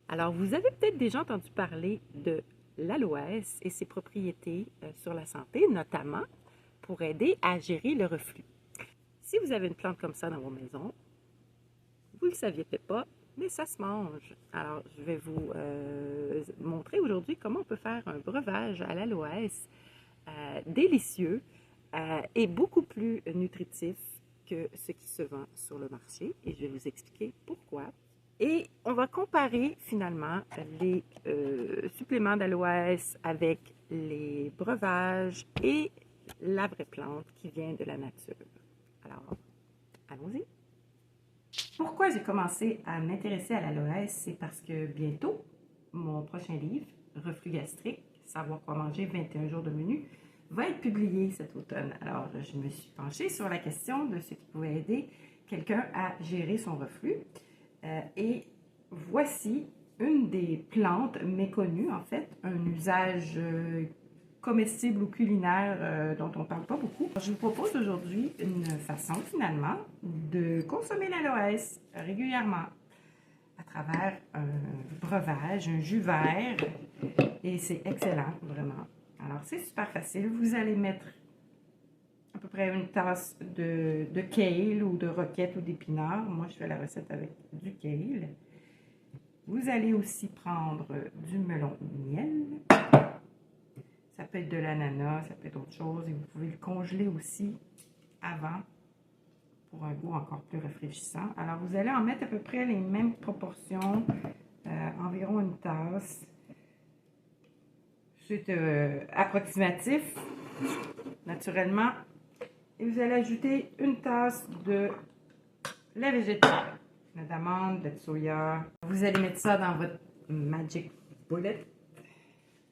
Alors, vous avez peut-être déjà entendu parler de l'aloès et ses propriétés sur la santé, notamment pour aider à gérer le reflux. Si vous avez une plante comme ça dans vos maisons, vous ne le saviez peut-être pas, mais ça se mange. Alors, je vais vous montrer aujourd'hui comment on peut faire un breuvage à l'aloès délicieux et beaucoup plus nutritif que ce qui se vend sur le marché. Et je vais vous expliquer pourquoi. Et on va comparer finalement les suppléments d'aloès avec les breuvages et la vraie plante qui vient de la nature. Alors, allons-y. Pourquoi j'ai commencé à m'intéresser à l'aloès? C'est parce que bientôt, mon prochain livre, Reflux gastrique, savoir quoi manger, 21 jours de menu, va être publié cet automne. Alors, je me suis penchée sur la question de ce qui pouvait aider quelqu'un à gérer son reflux. Et voici une des plantes méconnues, en fait, un usage comestible ou culinaire dont on ne parle pas beaucoup. Je vous propose aujourd'hui une façon, finalement, de consommer l'aloès régulièrement à travers un breuvage, un jus vert, et c'est excellent, vraiment. Alors, c'est super facile. Vous allez mettre à peu près une tasse de kale ou de roquette ou d'épinards. Moi, je fais la recette avec du kale. Vous allez aussi prendre du melon miel. Ça peut être de l'ananas, ça peut être autre chose. Et vous pouvez le congeler aussi avant pour un goût encore plus rafraîchissant. Alors, vous allez en mettre à peu près les mêmes proportions, environ une tasse. C'est approximatif, naturellement. Et vous allez ajouter une tasse de lait végétal, d'amande, de soya. Vous allez mettre ça dans votre Magic Bullet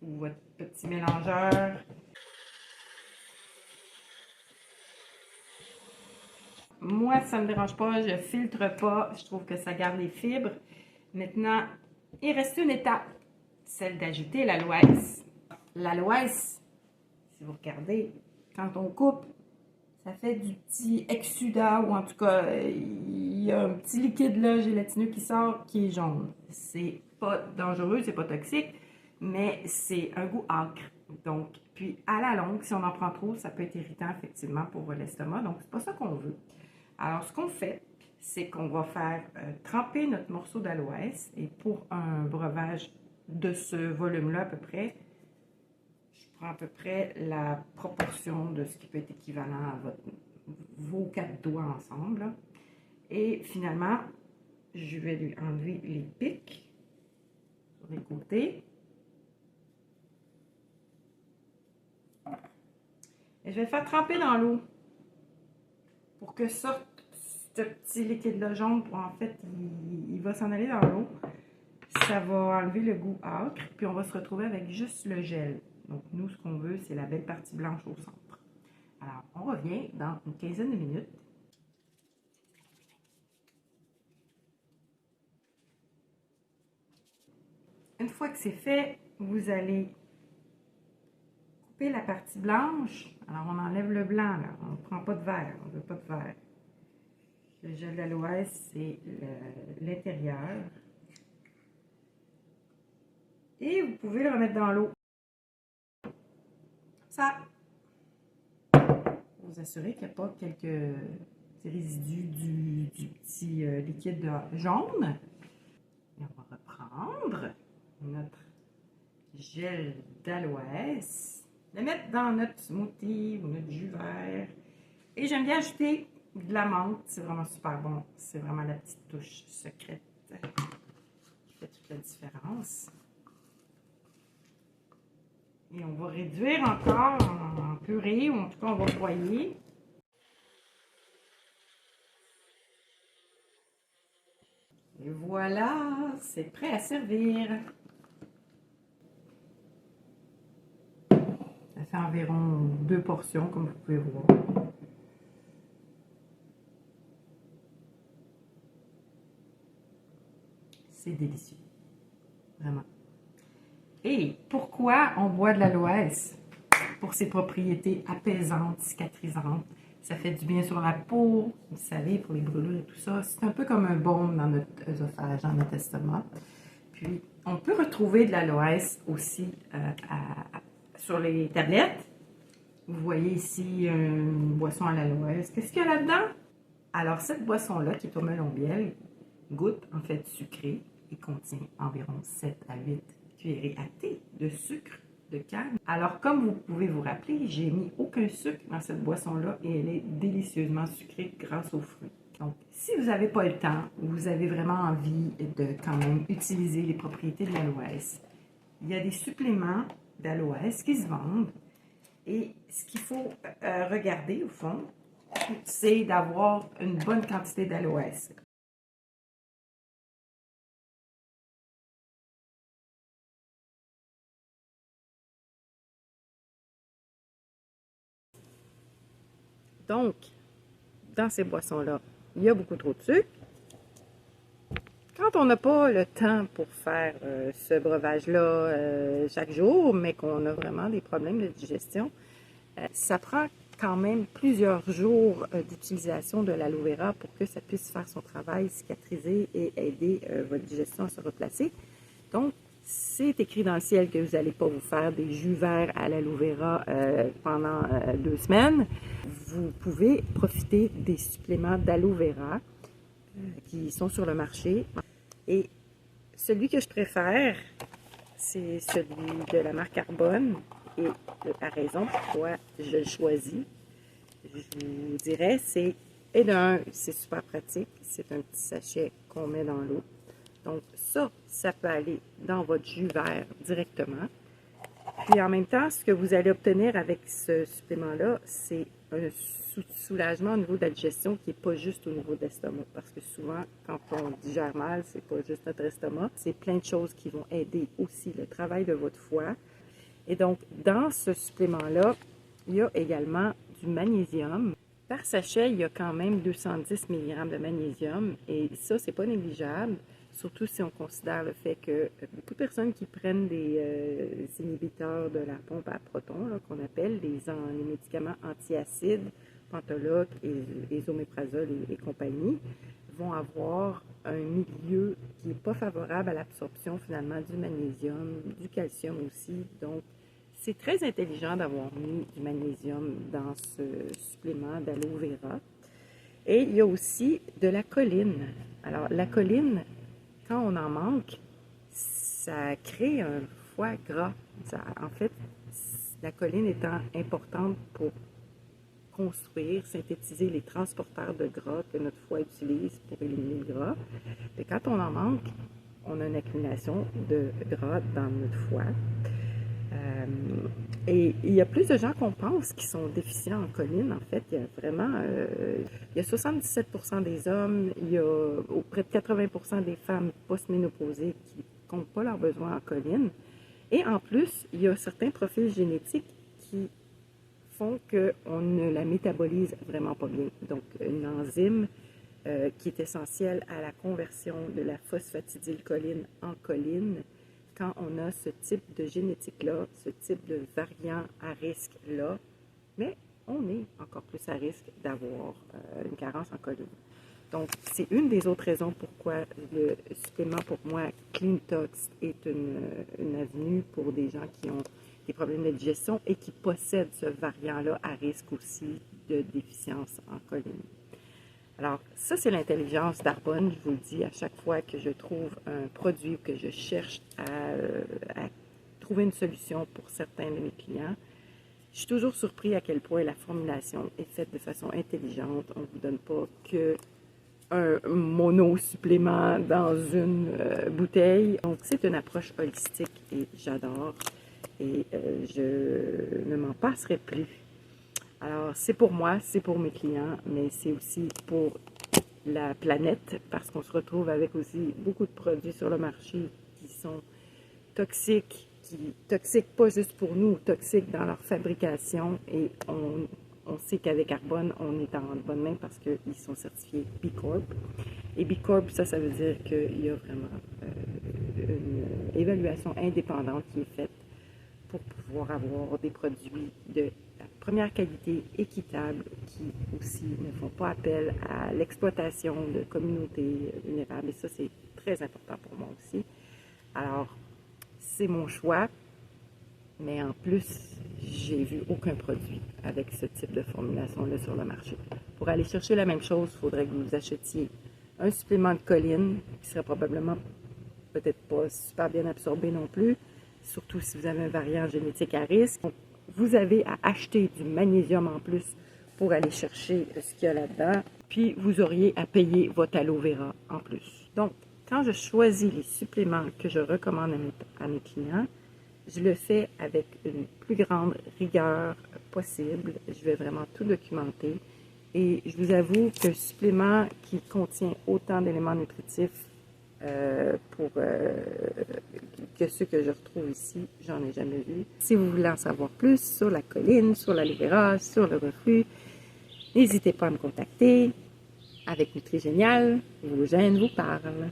ou votre petit mélangeur. Moi, ça ne me dérange pas, je ne filtre pas, je trouve que ça garde les fibres. Maintenant, il reste une étape, celle d'ajouter l'aloès. L'aloès, si vous regardez, quand on coupe, ça fait du petit exsudat, ou en tout cas, il y a un petit liquide là, gélatineux qui sort, qui est jaune. C'est pas dangereux, c'est pas toxique, mais c'est un goût âcre. Donc, puis à la longue, si on en prend trop, ça peut être irritant effectivement pour l'estomac. Donc, c'est pas ça qu'on veut. Alors, ce qu'on fait, c'est qu'on va faire tremper notre morceau d'aloès. Et pour un breuvage de ce volume-là à peu près, je prends à peu près la proportion de ce qui peut être équivalent à vos 4 doigts ensemble. Là. Et finalement, je vais lui enlever les pics sur les côtés. Et je vais le faire tremper dans l'eau pour que sorte ce petit liquide-là jaune. Pour en fait, il va s'en aller dans l'eau. Ça va enlever le goût âcre. Puis on va se retrouver avec juste le gel. Donc, nous, ce qu'on veut, c'est la belle partie blanche au centre. Alors, on revient dans une quinzaine de minutes. Une fois que c'est fait, vous allez couper la partie blanche. Alors, on enlève le blanc, là. On ne prend pas de verre. On ne veut pas de verre. Le gel d'aloès, c'est l'intérieur. Et vous pouvez le remettre dans l'eau. Ça, vous assurez qu'il n'y a pas quelques résidus du petit liquide jaune. Et on va reprendre notre gel d'aloès, le mettre dans notre smoothie ou notre jus vert. Et j'aime bien ajouter de la menthe, c'est vraiment super bon. C'est vraiment la petite touche secrète qui fait toute la différence. Et on va réduire encore en purée, ou en tout cas on va broyer. Et voilà, c'est prêt à servir. Ça fait environ 2 portions, comme vous pouvez voir. C'est délicieux, vraiment. Et pourquoi on boit de l'aloès? Pour ses propriétés apaisantes, cicatrisantes. Ça fait du bien sur la peau, vous savez, pour les brûlures et tout ça. C'est un peu comme un baume dans notre œsophage, dans notre estomac. Puis, on peut retrouver de l'aloès aussi sur les tablettes. Vous voyez ici une boisson à l'aloès. Qu'est-ce qu'il y a là-dedans? Alors, cette boisson-là, qui est au melon miel, goûte en fait sucré et contient environ 7 à 8 cuillerées à thé de sucre de canne. Alors, comme vous pouvez vous rappeler, j'ai mis aucun sucre dans cette boisson-là et elle est délicieusement sucrée grâce aux fruits. Donc, si vous n'avez pas le temps ou vous avez vraiment envie de quand même utiliser les propriétés de l'aloès, il y a des suppléments d'aloès qui se vendent. Et ce qu'il faut regarder au fond, c'est d'avoir une bonne quantité d'aloès. Donc, dans ces boissons-là, il y a beaucoup trop de sucre. Quand on n'a pas le temps pour faire ce breuvage-là chaque jour, mais qu'on a vraiment des problèmes de digestion, ça prend quand même plusieurs jours d'utilisation de l'aloe vera pour que ça puisse faire son travail, cicatriser et aider votre digestion à se replacer. Donc, c'est écrit dans le ciel que vous n'allez pas vous faire des jus verts à l'aloe vera pendant 2 semaines. Vous pouvez profiter des suppléments d'aloe vera qui sont sur le marché. Et celui que je préfère, c'est celui de la marque Arbonne. Et la raison pourquoi je le choisis, je vous dirais, c'est, et d'un, c'est super pratique. C'est un petit sachet qu'on met dans l'eau. Donc ça peut aller dans votre jus vert directement. Puis en même temps, ce que vous allez obtenir avec ce supplément-là, c'est un soulagement au niveau de la digestion qui n'est pas juste au niveau de l'estomac. Parce que souvent, quand on digère mal, c'est pas juste notre estomac. C'est plein de choses qui vont aider aussi le travail de votre foie. Et donc, dans ce supplément-là, il y a également du magnésium. Par sachet, il y a quand même 210 mg de magnésium. Et ça, c'est pas négligeable. Surtout si on considère le fait que beaucoup de personnes qui prennent des inhibiteurs de la pompe à protons, qu'on appelle les médicaments antiacides, Pentoloc, Esoméprazole et compagnie, vont avoir un milieu qui n'est pas favorable à l'absorption finalement du magnésium, du calcium aussi. Donc, c'est très intelligent d'avoir mis du magnésium dans ce supplément d'aloe vera. Et il y a aussi de la choline. Alors, la choline, quand on en manque, ça crée un foie gras. En fait, la choline étant importante pour construire, synthétiser les transporteurs de gras que notre foie utilise pour éliminer le gras. Et quand on en manque, on a une accumulation de gras dans notre foie. Et il y a plus de gens qu'on pense qui sont déficients en choline. En fait, il y a vraiment, il y a 77% des hommes, il y a près de 80% des femmes postménopausées qui ne comptent pas leurs besoins en choline. Et en plus, il y a certains profils génétiques qui font qu'on ne la métabolise vraiment pas bien. Donc, une enzyme qui est essentielle à la conversion de la phosphatidylcholine en choline. Quand on a ce type de génétique-là, ce type de variant à risque-là, mais on est encore plus à risque d'avoir une carence en choline. Donc, c'est une des autres raisons pourquoi le supplément, pour moi, CleanTox est une avenue pour des gens qui ont des problèmes de digestion et qui possèdent ce variant-là à risque aussi de déficience en choline. Alors, ça, c'est l'intelligence d'Arbonne. Je vous le dis à chaque fois que je trouve un produit ou que je cherche à trouver une solution pour certains de mes clients. Je suis toujours surpris à quel point la formulation est faite de façon intelligente. On ne vous donne pas que un monosupplément dans une bouteille. Donc, c'est une approche holistique et j'adore. Et je ne m'en passerai plus. Alors, c'est pour moi, c'est pour mes clients, mais c'est aussi pour la planète, parce qu'on se retrouve avec aussi beaucoup de produits sur le marché qui sont toxiques, toxiques pas juste pour nous, toxiques dans leur fabrication. Et on sait qu'avec Arbonne, on est en bonne main parce qu'ils sont certifiés B Corp. Et B Corp, ça veut dire qu'il y a vraiment une évaluation indépendante qui est faite pour pouvoir avoir des produits de la première qualité, équitable, qui aussi ne font pas appel à l'exploitation de communautés vulnérables. Et ça, c'est très important pour moi aussi. Alors, c'est mon choix, mais en plus, j'ai vu aucun produit avec ce type de formulation-là sur le marché. Pour aller chercher la même chose, il faudrait que vous achetiez un supplément de choline, qui serait probablement peut-être pas super bien absorbé non plus, surtout si vous avez un variant génétique à risque. Donc, vous avez à acheter du magnésium en plus pour aller chercher ce qu'il y a là-dedans, puis vous auriez à payer votre aloe vera en plus. Donc, quand je choisis les suppléments que je recommande à mes clients, je le fais avec une plus grande rigueur possible. Je vais vraiment tout documenter. Et je vous avoue qu'un supplément qui contient autant d'éléments nutritifs que ceux que je retrouve ici, j'en ai jamais vu. Si vous voulez en savoir plus sur la choline, sur l'aloe vera, sur le reflux, n'hésitez pas à me contacter. Avec Nutrigénial, vos gènes vous parlent.